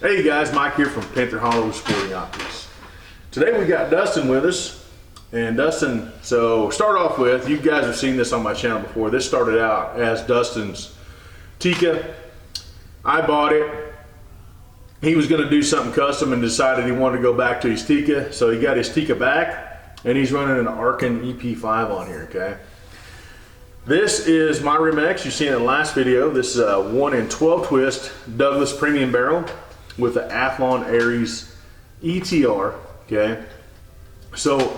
Hey guys, Mike here from Panther Hollow Sporting Optics. Today we got Dustin with us. And Dustin, so start off with, you guys have seen this on my channel before. This started out as Dustin's Tikka. I bought it. He was gonna do something custom and decided he wanted to go back to his Tikka. So he got his Tikka back and he's running an Arken EP5 on here, okay? This is my Rim X. You've seen it in the last video. This is a 1 in 12 twist Douglas premium barrel with the Athlon Aries ETR, okay? So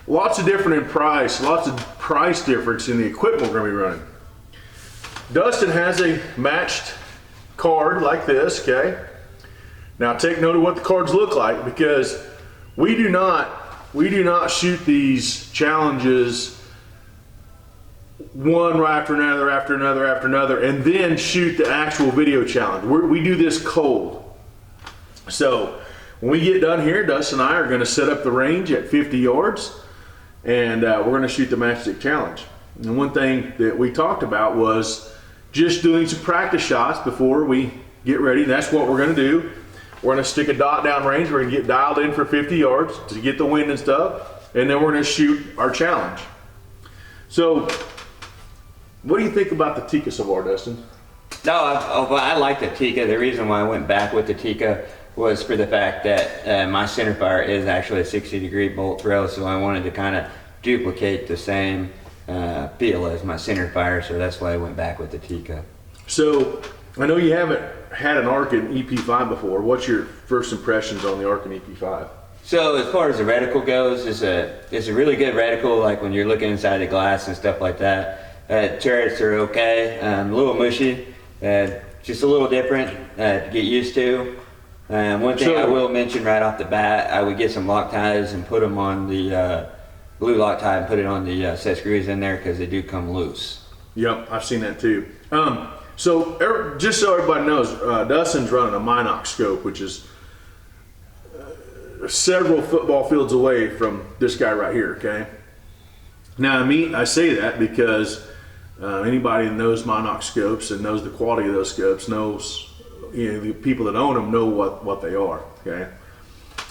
lots of different in price, lots of price difference in the equipment we're gonna be running. Dustin has a matched card like this, okay? Now take note of what the cards look like, because we do not shoot these challenges one right after another, after another, after another, and then shoot the actual video challenge. We do this cold. So when we get done here, Dustin and I are gonna set up the range at 50 yards and we're gonna shoot the matchstick challenge. And one thing that we talked about was just doing some practice shots before we get ready. That's what we're gonna do. We're gonna stick a dot down range. We're gonna get dialed in for 50 yards to get the wind and stuff. And then we're gonna shoot our challenge. So what do you think about the Tikka so far, Dustin? No, I like the Tikka. The reason why I went back with the Tikka was for the fact that my centerfire is actually a 60-degree bolt throw, so I wanted to kind of duplicate the same feel as my centerfire, so that's why I went back with the Tikka. So I know you haven't had an Arken EP5 before. What's your first impressions on the Arken EP5? So as far as the reticle goes, it's a really good reticle, like when you're looking inside the glass and stuff like that. Turrets are okay, a little mushy, just a little different to get used to. One thing I will mention right off the bat, I would get some lock ties and put them on the blue lock tie and put it on the set screws in there, because they do come loose. Yep, I've seen that too. So just so everybody knows, Dustin's running a Minox scope, which is several football fields away from this guy right here, okay? Now I say that because anybody that knows Minox scopes and knows the quality of those scopes knows, you know, the people that own them know what they are, okay?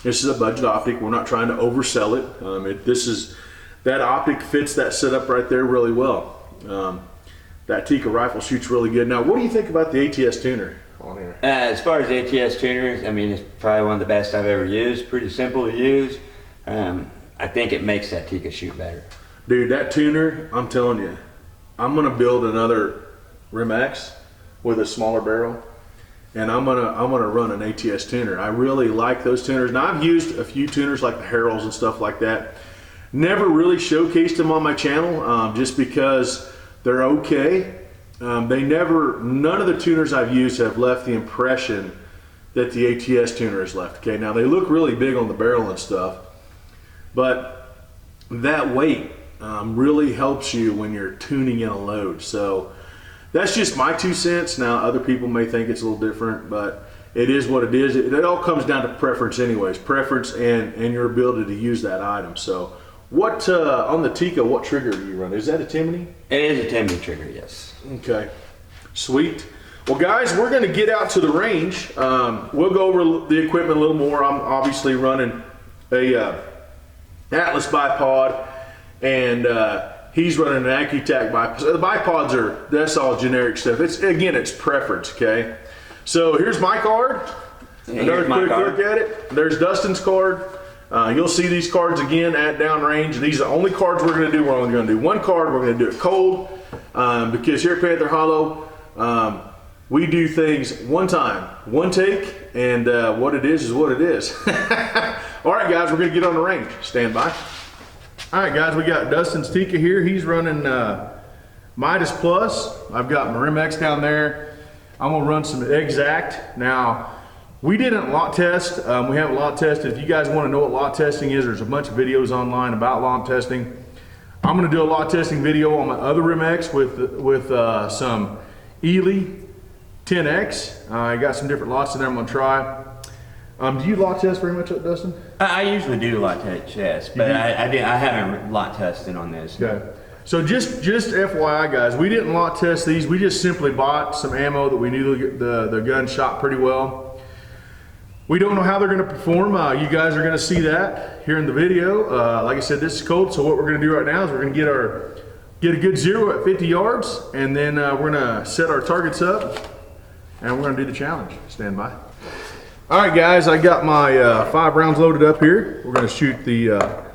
This is a budget optic. We're not trying to oversell it. That optic fits that setup right there really well. That Tikka rifle shoots really good. Now, what do you think about the ATS tuner on here? As far as ATS tuners, I mean, it's probably one of the best I've ever used. Pretty simple to use. I think it makes that Tikka shoot better. Dude, that tuner, I'm telling you, I'm gonna build another Rim X with a smaller barrel, and I'm gonna run an ATS tuner. I really like those tuners. Now I've used a few tuners like the Heralds and stuff like that. Never really showcased them on my channel, just because they're okay. None of the tuners I've used have left the impression that the ATS tuner has left. Okay, now they look really big on the barrel and stuff, but that weight really helps you when you're tuning in a load. So that's just my 2 cents. Now other people may think it's a little different, but it is what it is. It all comes down to preference anyways, preference and your ability to use that item. So what on the Tikka, what trigger do you run? Is that a Timony? It is a Timony trigger, yes. Okay, sweet. Well guys, we're gonna get out to the range. We'll go over the equipment a little more. I'm obviously running a Atlas bipod, and he's running an AccuTac bipod. The bipods that's all generic stuff. It's preference, okay? So here's my card. Another quick look at it. There's Dustin's card. You'll see these cards again at downrange, and these are the only cards we're gonna do. We're only gonna do one card. We're gonna do it cold, because here at Panther Hollow, we do things one time, one take, and what it is what it is. All right, guys, we're gonna get on the range. Stand by. All right, guys, we got Dustin's Tikka here. He's running Midas Plus. I've got my Rim X down there. I'm gonna run some Exact. Now, we didn't lot test. We haven't lot tested. If you guys wanna know what lot testing is, there's a bunch of videos online about lot testing. I'm gonna do a lot testing video on my other Rim X with some Ely 10X. I got some different lots in there I'm gonna try. Do you lot test very much, Dustin? I usually do lot test, yes, but I haven't lot tested on this. Okay. So just FYI, guys, we didn't lot test these. We just simply bought some ammo that we knew the gun shot pretty well. We don't know how they're going to perform. You guys are going to see that here in the video. Like I said, this is cold, so what we're going to do right now is we're going to get a good zero at 50 yards, and then we're going to set our targets up, and we're going to do the challenge. Stand by. All right, guys, I got my 5 rounds loaded up here. We're going to shoot the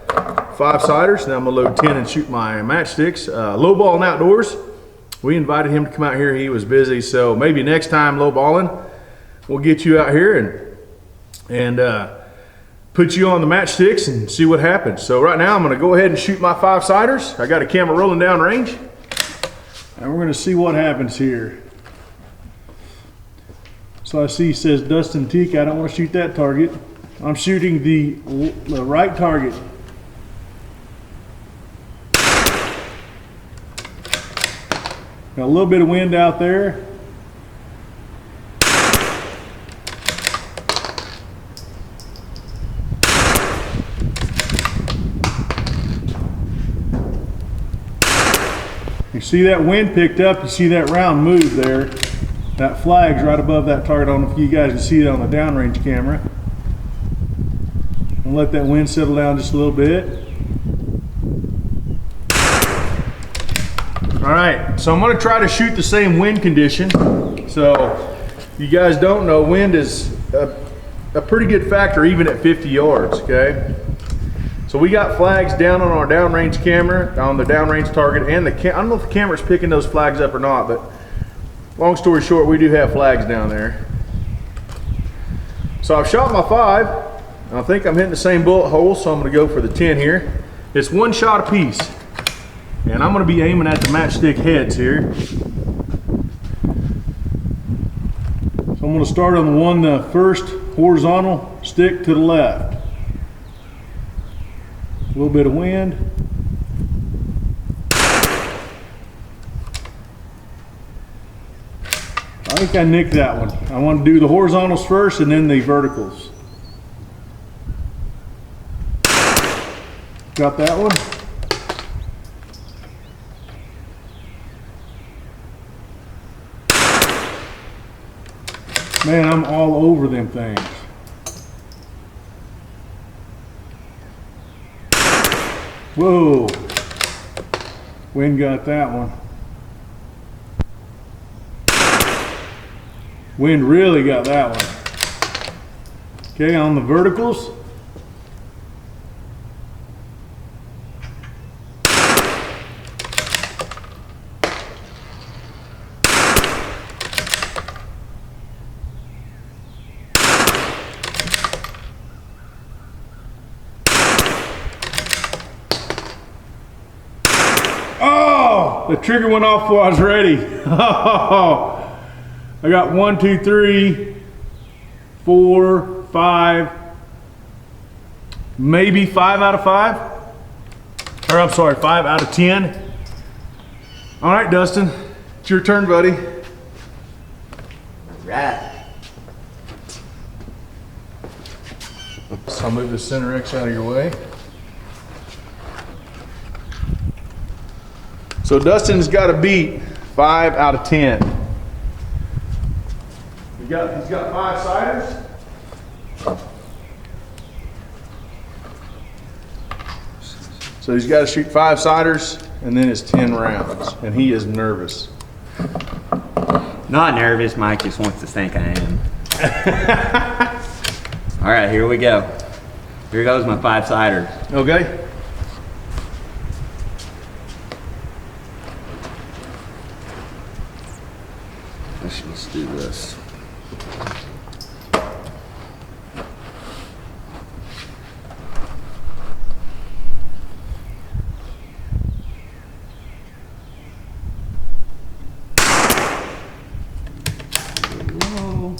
5-siders. Now I'm going to load 10 and shoot my matchsticks. Low balling outdoors. We invited him to come out here. He was busy, so maybe next time, low balling, we'll get you out here and put you on the matchsticks and see what happens. So right now I'm going to go ahead and shoot my 5-siders. I got a camera rolling down range, and we're going to see what happens here. So I see he says Dustin Tikka. I don't want to shoot that target. I'm shooting the right target. Got a little bit of wind out there. You see that wind picked up, you see that round move there. That flag's right above that target. I don't know if you guys can see it on the downrange camera. And let that wind settle down just a little bit. All right, so I'm gonna try to shoot the same wind condition. So you guys don't know, wind is a pretty good factor even at 50 yards, okay? So we got flags down on our downrange camera, on the downrange target, and I don't know if the camera's picking those flags up or not, but long story short, we do have flags down there. So I've shot my 5, and I think I'm hitting the same bullet hole, so I'm gonna go for the 10 here. It's 1 shot apiece, and I'm gonna be aiming at the matchstick heads here. So I'm gonna start on the first horizontal stick to the left. A little bit of wind. I think I nicked that one. I want to do the horizontals first and then the verticals. Got that one? Man, I'm all over them things. Whoa, wind got that one. Wind really got that one. Okay, on the verticals. The trigger went off before I was ready. I got 1, 2, 3, 4, 5, maybe 5 out of 5. Or I'm sorry, 5 out of 10. All right, Dustin, it's your turn, buddy. Right. So I'll move the center X out of your way. So Dustin's got to beat 5 out of 10. He's got 5-siders. So he's got to shoot 5-siders and then it's 10 rounds, and he is nervous. Not nervous, Mike just wants to think I am. All right, here we go. Here goes my 5-sider. Okay. Let's do this. Whoa.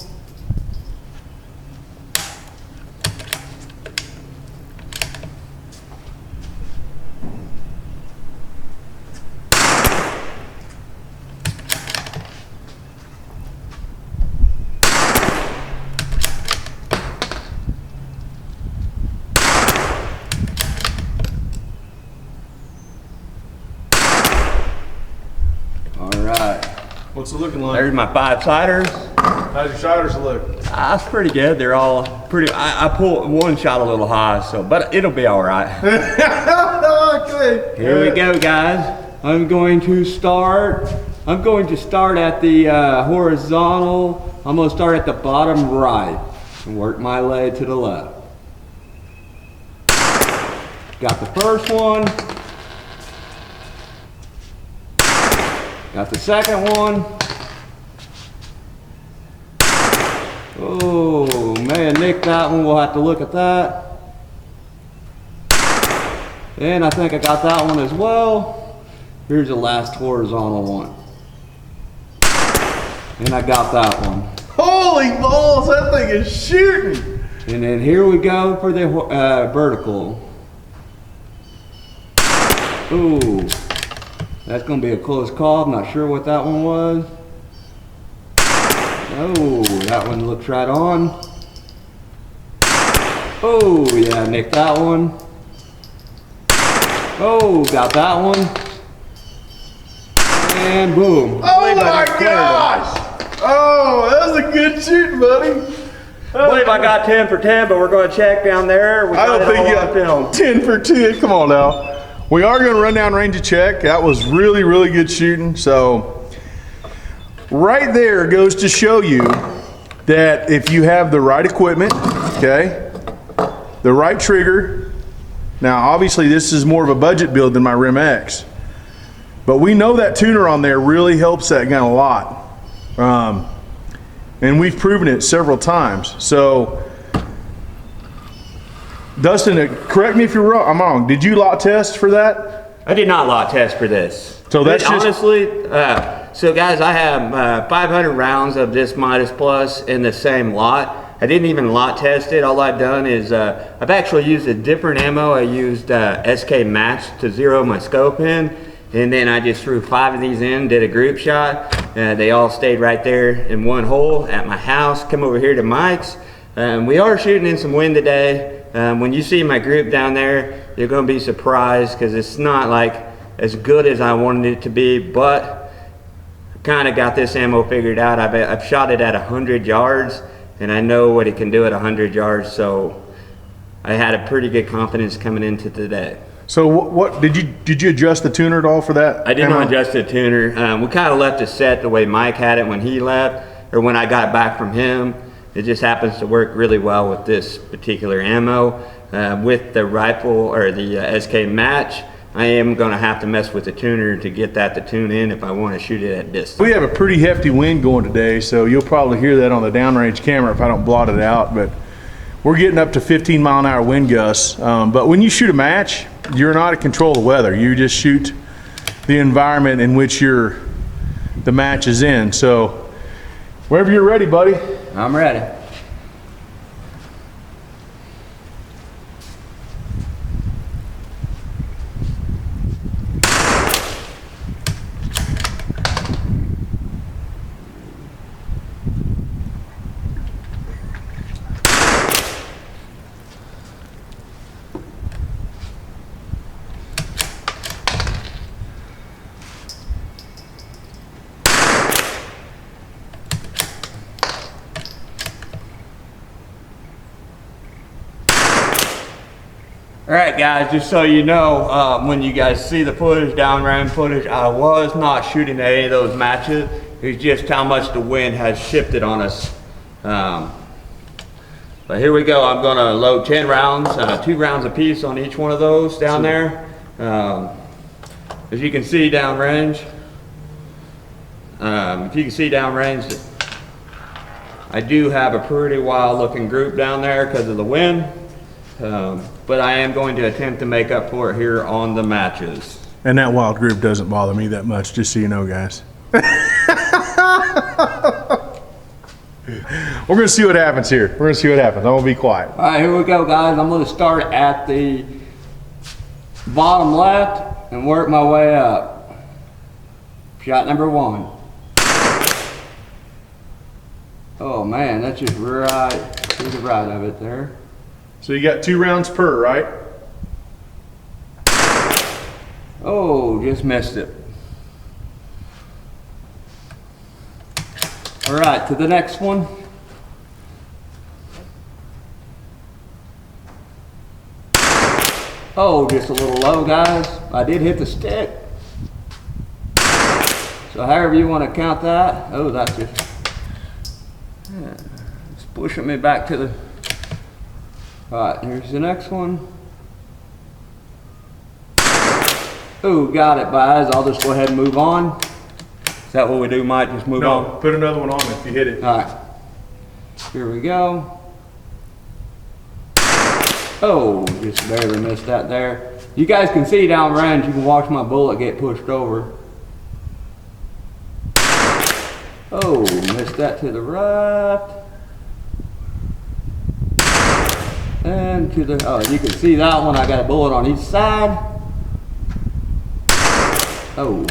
What's it looking like? There's my 5-siders. How's your siders look? That's pretty good. They're all pretty. I pulled one shot a little high, so but it'll be all right. Okay. Here we go, guys. I'm going to start at the horizontal. I'm going to start at the bottom right and work my way to the left. Got the first one. Got the second one. Oh man, nicked that one. We'll have to look at that. And I think I got that one as well. Here's the last horizontal one. And I got that one. Holy balls, that thing is shooting. And then here we go for the vertical. Ooh, that's gonna be a close call. I'm not sure what that one was. Oh, that one looks right on. Oh, yeah, nicked that one. Oh, got that one. And boom. Oh my gosh! Oh, that was a good shoot, buddy. I believe I got 10 for 10, but we're going to check down there. I don't think you got 10 for 10. Come on now. We are going to run down range to check. That was really, really good shooting. So right there goes to show you that if you have the right equipment, okay, the right trigger. Now, obviously, this is more of a budget build than my Rim X, but we know that tuner on there really helps that gun a lot. And we've proven it several times. So, Dustin, correct me if you're wrong. I'm wrong. Did you lot test for that? I did not lot test for this. So that's just honestly. So guys, I have 500 rounds of this Midas Plus in the same lot. I didn't even lot test it. All I've done is I've actually used a different ammo. I used SK Match to zero my scope in, and then I just threw 5 of these in, did a group shot. They all stayed right there in one hole at my house. Come over here to Mike's. We are shooting in some wind today. When you see my group down there, you're going to be surprised because it's not like as good as I wanted it to be, but kind of got this ammo figured out. I've shot it at 100 yards, and I know what it can do at 100 yards, so I had a pretty good confidence coming into today. So what did you adjust the tuner at all for that? I did not adjust the tuner. We kind of left it set the way Mike had it when he left, or when I got back from him. It just happens to work really well with this particular ammo. With the rifle or the SK Match, I am going to have to mess with the tuner to get that to tune in if I want to shoot it at distance. We have a pretty hefty wind going today, so you'll probably hear that on the downrange camera if I don't blot it out, but we're getting up to 15-mile-an-hour wind gusts. But when you shoot a match, you're not in control of the weather. You just shoot the environment in which the match is in. So wherever you're ready, buddy. I'm ready. All right, guys, just so you know, when you guys see the footage, downrange footage, I was not shooting at any of those matches. It's just how much the wind has shifted on us. But here we go. I'm gonna load 10 rounds, 2 rounds apiece on each one of those down there. As you can see downrange, I do have a pretty wild looking group down there because of the wind. But I am going to attempt to make up for it here on the matches. And that wild group doesn't bother me that much, just so you know, guys. We're going to see what happens here. We're going to see what happens. I'm going to be quiet. All right, here we go, guys. I'm going to start at the bottom left and work my way up. Shot number 1. Oh, man, that's just right to the right of it there. So you got 2 rounds per, right? Oh, just missed it. All right, to the next one. Oh, just a little low, guys. I did hit the stick. So however you want to count that. Oh, that's just, yeah, it's pushing me back to the, all right, here's the next one. Oh, got it, guys. I'll just go ahead and move on. Is that what we do, Mike? Just move on? No, put another one on if you hit it. All right, here we go. Oh, just barely missed that there. You guys can see down range, you can watch my bullet get pushed over. Oh, missed that to the right. And to the, oh, you can see that one, I got a bullet on each side. Oh.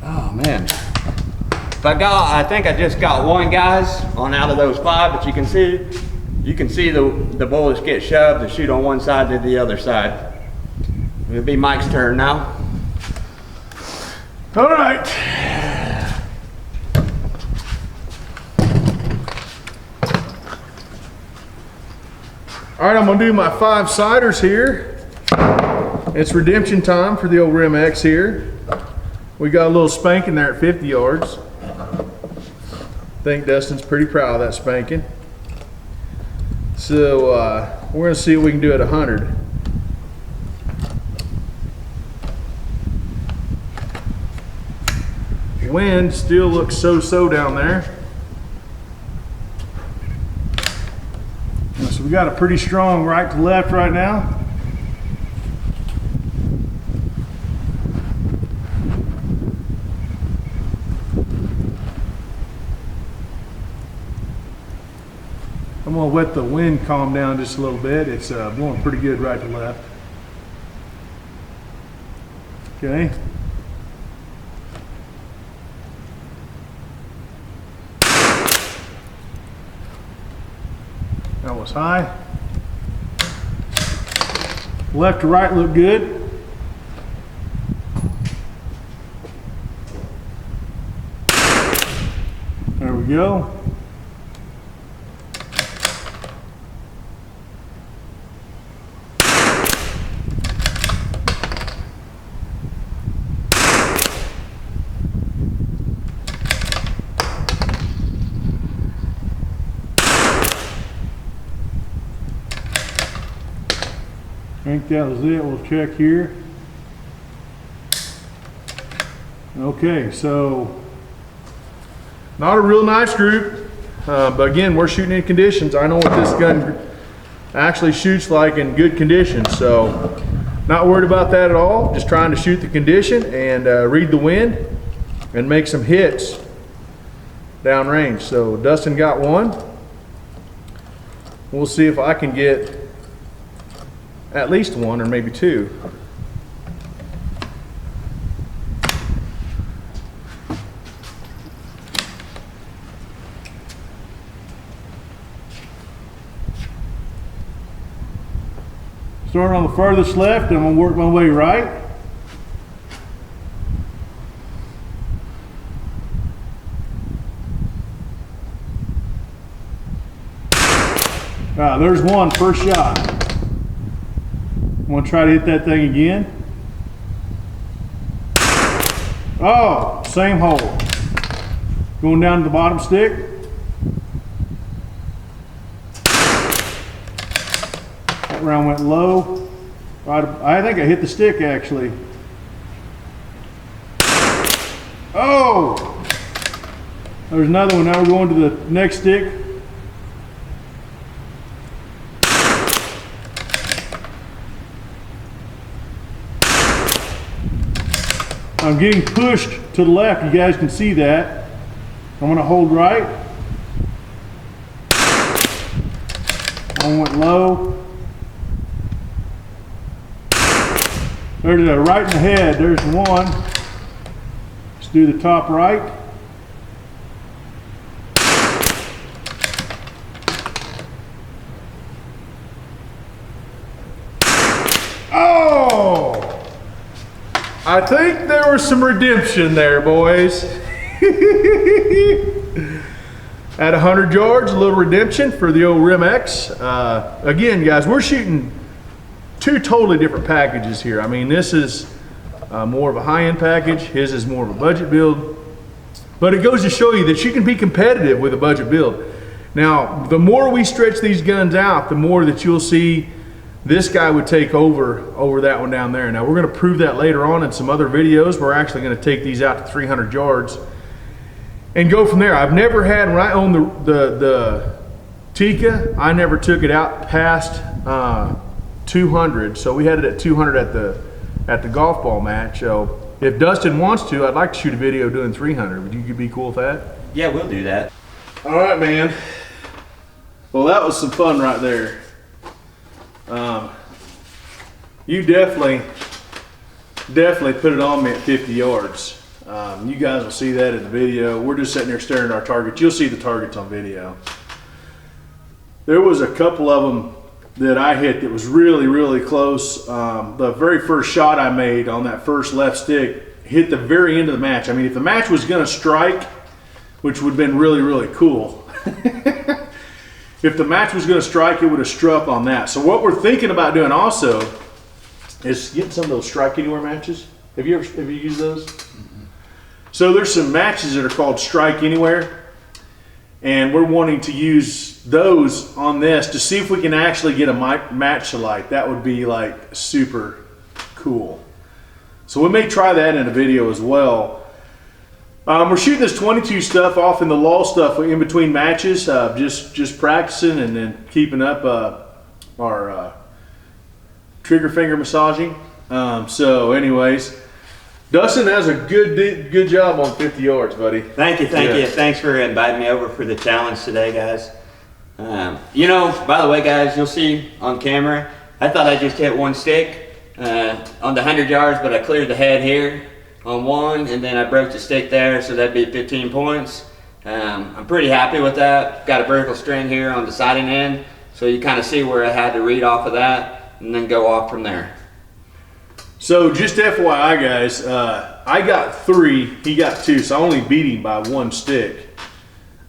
Oh man. I think I just got one, guys, on out of those 5, but you can see the bullets get shoved and shoot on one side to the other side. It'll be Mike's turn now. All right. All right, I'm gonna do my 5 siders here. It's redemption time for the old Rim X here. We got a little spanking there at 50 yards. I think Dustin's pretty proud of that spanking. So we're gonna see what we can do at 100. Wind still looks so-so down there. So we got a pretty strong right to left right now. I'm gonna let the wind calm down just a little bit. It's blowing pretty good right to left. Okay. That was high. Left to right look good. There we go. I think that was it. We'll check here. Okay, so not a real nice group, but again, we're shooting in conditions. I know what this gun actually shoots like in good conditions, so not worried about that at all. Just trying to shoot the condition and read the wind and make some hits downrange. So Dustin got one. We'll see if I can get at least one or maybe two. Starting on the furthest left, I'm gonna work my way right. There's one, first shot. I'm gonna try to hit that thing again. Oh, same hole. Going down to the bottom stick. That round went low. I think I hit the stick actually. Oh! There's another one. Now we're going to the next stick. I'm getting pushed to the left, you guys can see that. I'm gonna hold right. One went low. There's a right in the head, there's one. Let's do the top right. Oh! I think there was some redemption there, boys. At 100 yards, a little redemption for the old Rim X. Again, guys, we're shooting two totally different packages here. I mean, this is more of a high-end package. His is more of a budget build. But it goes to show you that you can be competitive with a budget build. Now, the more we stretch these guns out, the more that you'll see this guy would take over that one down there. Now, we're going to prove that later on in some other videos. We're actually going to take these out to 300 yards and go from there. I've never had, when I owned the Tikka, I never took it out past 200. So we had it at 200 at the golf ball match. So if Dustin wants to, I'd like to shoot a video doing 300. Would you be cool with that? Yeah, we'll do that. All right, man. Well, that was some fun right there. You definitely put it on me at 50 yards. You guys will see that in the video. We're just sitting there staring at our targets. You'll see the targets on video. There was a couple of them that I hit that was really, really close. The very first shot I made on that first left stick hit the very end of the match. I mean, if the match was going to strike, which would have been really, really cool. If the match was going to strike, it would have struck on that. So what we're thinking about doing also is getting some of those strike anywhere matches. Have you used those? Mm-hmm. So there's some matches that are called strike anywhere, and we're wanting to use those on this to see if we can actually get a match to light. That would be like super cool. So we may try that in a video as well. We're shooting this 22 stuff off in the lull stuff in between matches, just practicing and then keeping up our trigger finger massaging. So anyways, Dustin, that was a good job on 50 yards, buddy. Thank you. Thanks for inviting me over for the challenge today, guys. You know, by the way, guys, you'll see on camera, I thought I just hit one stick on the 100 yards, but I cleared the head here on one, and then I broke the stick there, so that'd be 15 points. I'm pretty happy with that. Got a vertical string here on the sighting end, so you kind of see where I had to read off of that and then go off from there. So just FYI, guys, I got 3, he got 2, so I only beat him by 1 stick.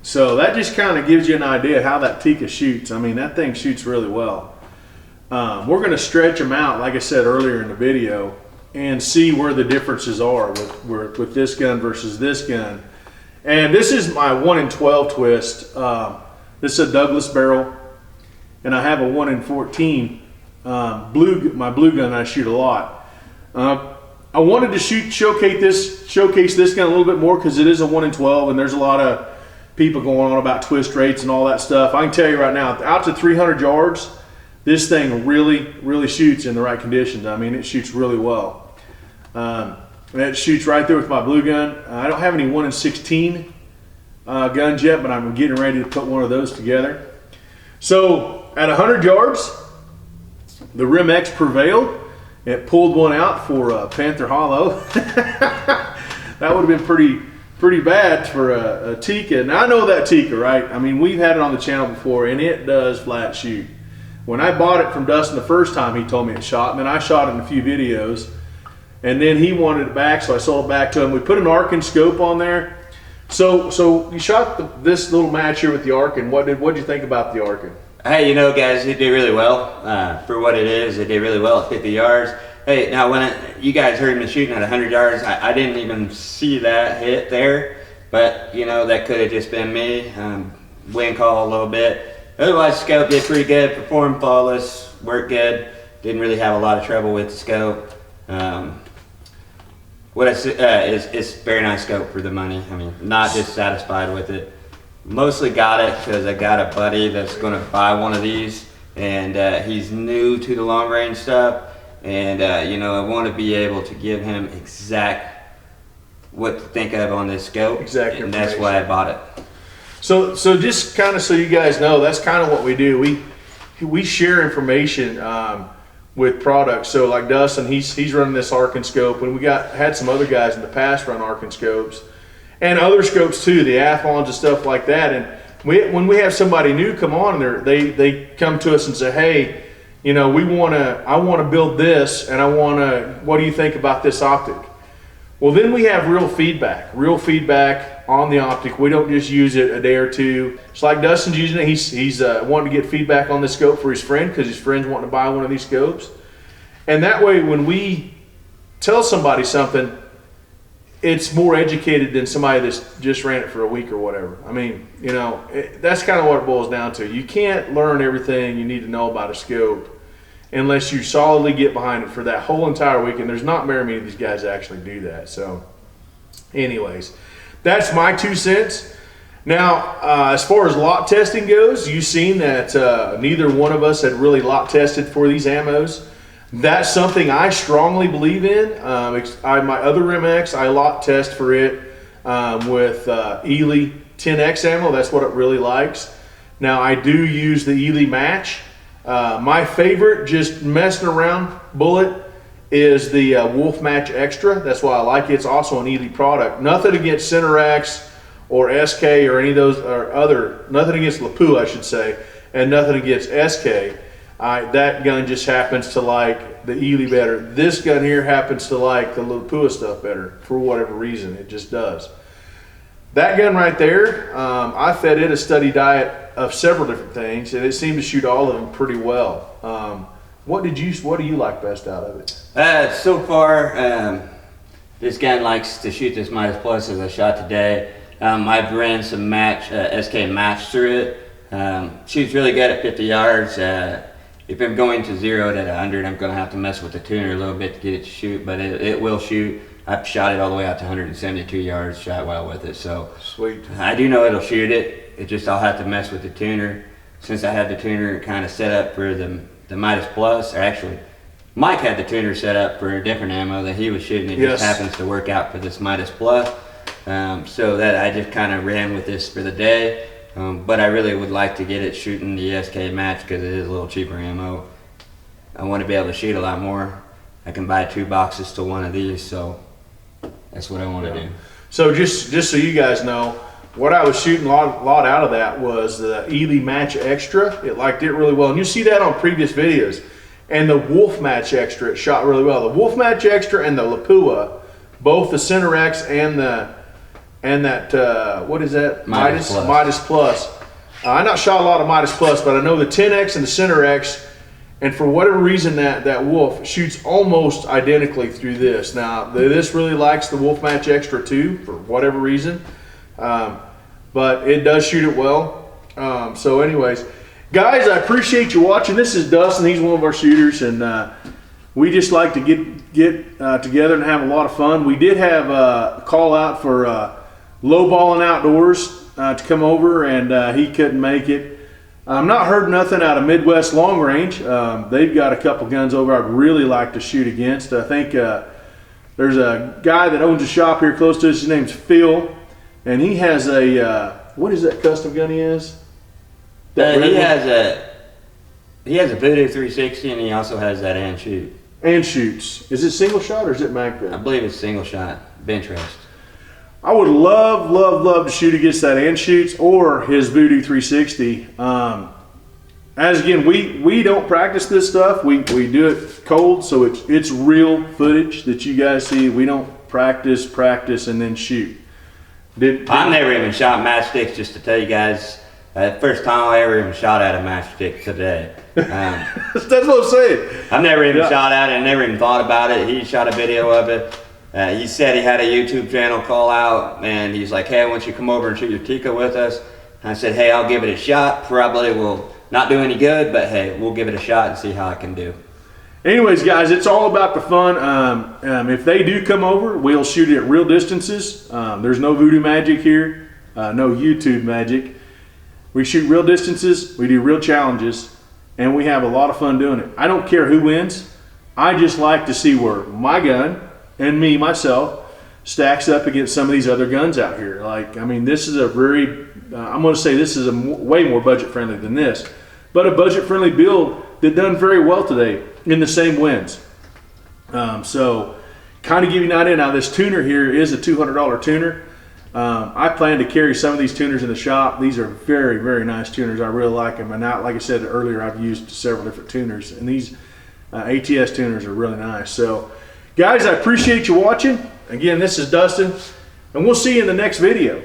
So that just kind of gives you an idea how that Tikka shoots. I mean, that thing shoots really well. We're going to stretch them out, like I said earlier in the video, and see where the differences are with this gun versus this gun. And this is my 1 in 12 twist. This is a Douglas barrel, and I have a 1 in 14 my blue gun. I shoot a lot. I wanted to showcase this gun a little bit more because it is a 1 in 12, and there's a lot of people going on about twist rates and all that stuff. I can tell you right now, out to 300 yards, this thing really shoots in the right conditions. I mean, it shoots really well. And it shoots right there with my blue gun. I don't have any 1 in 16 guns yet, but I'm getting ready to put one of those together. So at 100 yards, the Rim X prevailed. It pulled one out for Panther Hollow. That would have been pretty bad for a Tikka. Now I know that Tikka, right? I mean, we've had it on the channel before, and it does flat shoot. When I bought it from Dustin the first time, he told me it shot, and then I shot it in a few videos, and then he wanted it back, so I sold it back to him. We put an Arken scope on there. So you shot this little match here with the Arken. What did you think about the Arken? Hey, you know, guys, it did really well for what it is. It did really well at 50 yards. Hey, now when you guys heard me shooting at 100 yards, I didn't even see that hit there, but you know, that could have just been me. Wind call a little bit. Otherwise, the scope did pretty good, performed flawless, worked good. Didn't really have a lot of trouble with the scope. It's very nice scope for the money. I mean, not just satisfied with it. Mostly got it because I got a buddy that's going to buy one of these, and he's new to the long range stuff, and you know, I want to be able to give him exact what to think of on this scope, Exactly, and that's why I bought it. So just kind of so you guys know, that's kind of what we do. We share information with products. So like Dustin, he's running this Arken scope, and we had some other guys in the past run Arken scopes. And other scopes too, the Athlons and stuff like that. And when we have somebody new come on, they come to us and say, hey, you know, I want to build this, and what do you think about this optic? Well, then we have real feedback on the optic. We don't just use it a day or two. It's like Dustin's using it. He's wanting to get feedback on this scope for his friend because his friend's wanting to buy one of these scopes. And that way, when we tell somebody something, it's more educated than somebody that's just ran it for a week or whatever. I mean, you know, that's kind of what it boils down to. You can't learn everything you need to know about a scope unless you solidly get behind it for that whole entire week. And there's not very many of these guys that actually do that. So anyways, that's my 2 cents. Now, as far as lot testing goes, you've seen that neither one of us had really lot tested for these ammos. That's something I strongly believe in. My other MX, I lot test for it with Ely 10X ammo. That's what it really likes. Now, I do use the Ely Match. My favorite, just messing around bullet, is the Wolf Match Extra. That's why I like it. It's also an Ely product. Nothing against Cinerex or SK or any of those, or other, nothing against Lapua, I should say, and nothing against SK. That gun just happens to like the Ely better. This gun here happens to like the Lapua stuff better for whatever reason. It just does. That gun right there, I fed it a steady diet of several different things, and it seemed to shoot all of them pretty well. What do you like best out of it? So far, this gun likes to shoot this Midas Plus as I shot today. I've ran some SK match through it. Shoots really good at 50 yards. If I'm going to 0 at 100, I'm going to have to mess with the tuner a little bit to get it to shoot, but it will shoot. I've shot it all the way out to 172 yards, shot well with it. So sweet. I do know it'll shoot it. It just I'll have to mess with the tuner. Since I had the tuner kind of set up for the Midas Plus, or actually, Mike had the tuner set up for a different ammo that he was shooting. It Yes. just happens to work out for this Midas Plus. So that I just kind of ran with this for the day. But I really would like to get it shooting the SK Match because it is a little cheaper ammo. I want to be able to shoot a lot more. I can buy 2 boxes to one of these, so that's what I want to do. So just so you guys know, what I was shooting a lot out of that was the Ely Match Extra. It liked it really well, and you see that on previous videos. And the Wolf Match Extra, it shot really well. The Wolf Match Extra and the Lapua, both the Cinerex and that what is that? Midas Plus. I not shot a lot of Midas Plus, but I know the 10X and the Cinerex, and for whatever reason that Wolf shoots almost identically through this. Now this really likes the Wolf Match Extra too, for whatever reason, but it does shoot it well. So anyways, guys, I appreciate you watching. This is Dustin. He's one of our shooters, and we just like to get together and have a lot of fun. We did have a call out for Lowballing Outdoors to come over, and he couldn't make it. I'm not heard nothing out of Midwest Long Range. They've got a couple guns over I'd really like to shoot against. I think there's a guy that owns a shop here close to us. His name's Phil, and he has a what is that custom gun he has? He has a Voodoo 360, and he also has that and shoot. And shoots. Is it single shot or is it mag gun? I believe it's single shot, bench rest. I would love to shoot against that and shoots or his Voodoo 360. As again, we don't practice this stuff. We do it cold, so it's real footage that you guys see. We don't practice and then shoot. I've never even shot matchsticks, just to tell you guys. First time I ever even shot at a matchstick today. That's what I'm saying. I've never even shot at it, never even thought about it. He shot a video of it. He said he had a YouTube channel call out, and he's like, hey, I want you to come over and shoot your Tikka with us. And I said, hey, I'll give it a shot. Probably will not do any good, but hey, we'll give it a shot and see how I can do. Anyways, guys, it's all about the fun. If they do come over, we'll shoot it at real distances. There's no voodoo magic here, no YouTube magic. We shoot real distances, we do real challenges, and we have a lot of fun doing it. I don't care who wins. I just like to see where my gun and myself stacks up against some of these other guns out here. Like, I mean, this is a very, I'm going to say this is a way more budget friendly than this, but a budget friendly build that done very well today in the same wins. So kind of give you an idea. Now this tuner here is a $200 tuner. I plan to carry some of these tuners in the shop. These are very, very nice tuners. I really like them. And now, like I said earlier, I've used several different tuners, and these ATS tuners are really nice. So guys, I appreciate you watching. Again, this is Dustin, and we'll see you in the next video.